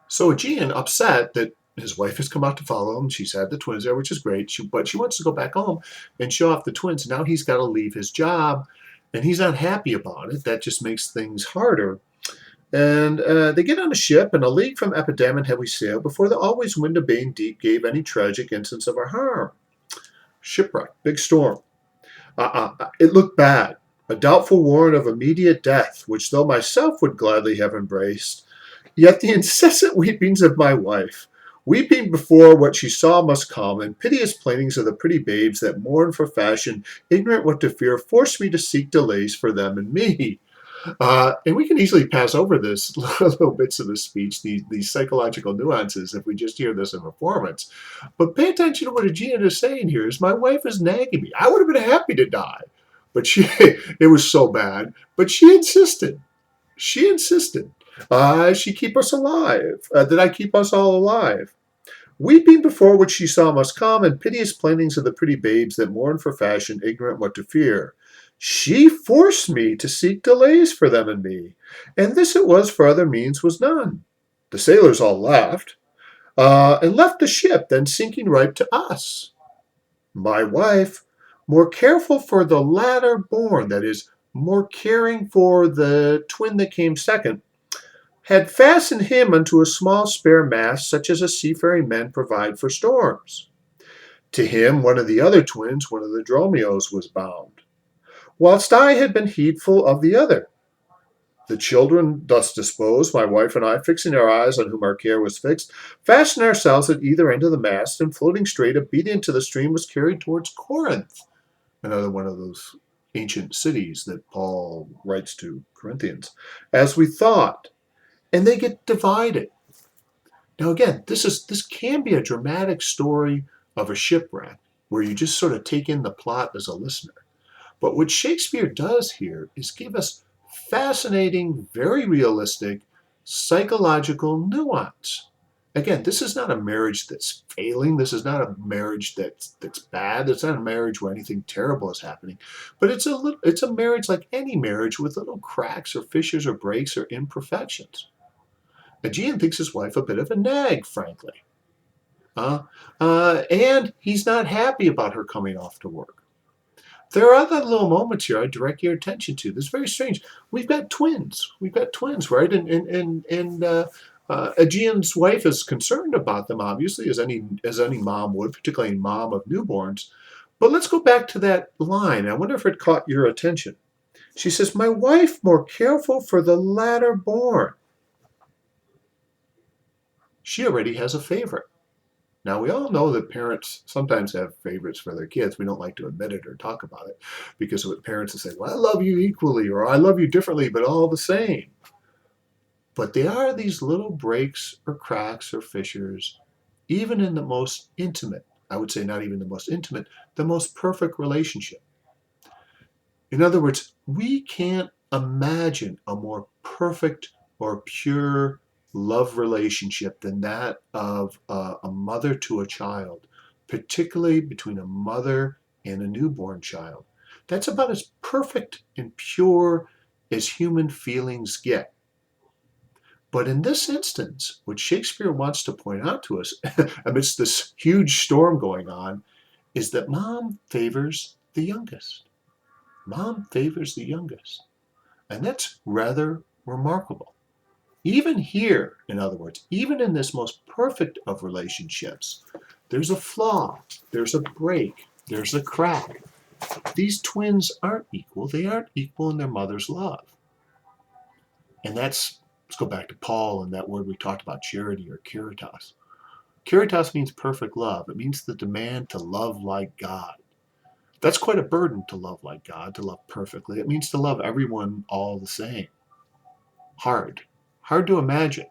So Aegeon, upset that his wife has come out to follow him, she's had the twins there, which is great, but she wants to go back home and show off the twins. Now he's got to leave his job, and he's not happy about it. That just makes things harder. And they get on a ship, and a league from Epidam and heavy sail before the always wind abating deep gave any tragic instance of our harm. Shipwreck, big storm. It looked bad. A doubtful warrant of immediate death, which though myself would gladly have embraced, yet the incessant weepings of my wife, weeping before what she saw must come, and piteous plainings of the pretty babes that mourn for fashion, ignorant what to fear, forced me to seek delays for them and me. And we can easily pass over this little bits of the speech, these psychological nuances, if we just hear this in performance. But pay attention to what Aegeon is saying here. Is my wife is nagging me. I would have been happy to die, but it was so bad. But she insisted. She insisted. She keep us alive. That I keep us all alive. Weeping before which she saw must come, and piteous plainings of the pretty babes that mourn for fashion, ignorant what to fear. She forced me to seek delays for them and me, and this it was, for other means was none. The sailors all laughed, and left the ship, then sinking right to us. My wife, more careful for the latter born, that is, more caring for the twin that came second, had fastened him unto a small spare mast, such as a seafaring men provide for storms. To him one of the other twins, one of the Dromios, was bound, whilst I had been heedful of the other. The children thus disposed, my wife and I, fixing our eyes on whom our care was fixed, fastened ourselves at either end of the mast, and floating straight, obedient to the stream, was carried towards Corinth, another one of those ancient cities that Paul writes to Corinthians, as we thought. And they get divided. Now again, this can be a dramatic story of a shipwreck where you just sort of take in the plot as a listener. But what Shakespeare does here is give us fascinating, very realistic psychological nuance. Again, this is not a marriage that's failing. This is not a marriage that's bad. It's not a marriage where anything terrible is happening. But it's a marriage like any marriage with little cracks or fissures or breaks or imperfections. Aegeon thinks his wife a bit of a nag, frankly. And he's not happy about her coming off to work. There are other little moments here I direct your attention to. This is very strange. We've got twins. We've got twins, right? And Aegeon's wife is concerned about them, obviously, as any mom would, particularly a mom of newborns. But let's go back to that line. I wonder if it caught your attention. She says, "My wife more careful for the latter born." She already has a favorite. Now, we all know that parents sometimes have favorites for their kids. We don't like to admit it or talk about it because what parents will say, well, I love you equally or I love you differently, but all the same. But there are these little breaks or cracks or fissures, even in the most intimate, I would say not even the most intimate, the most perfect relationship. In other words, we can't imagine a more perfect or pure love relationship than that of a mother to a child, particularly between a mother and a newborn child. That's about as perfect and pure as human feelings get. But in this instance, what Shakespeare wants to point out to us, amidst this huge storm going on, is that mom favors the youngest. Mom favors the youngest. And that's rather remarkable. Even here, in other words, even in this most perfect of relationships, there's a flaw, there's a break, there's a crack. These twins aren't equal. They aren't equal in their mother's love. And let's go back to Paul and that word we talked about, charity or caritas. Caritas means perfect love. It means the demand to love like God. That's quite a burden to love like God, to love perfectly. It means to love everyone all the same. Hard to imagine.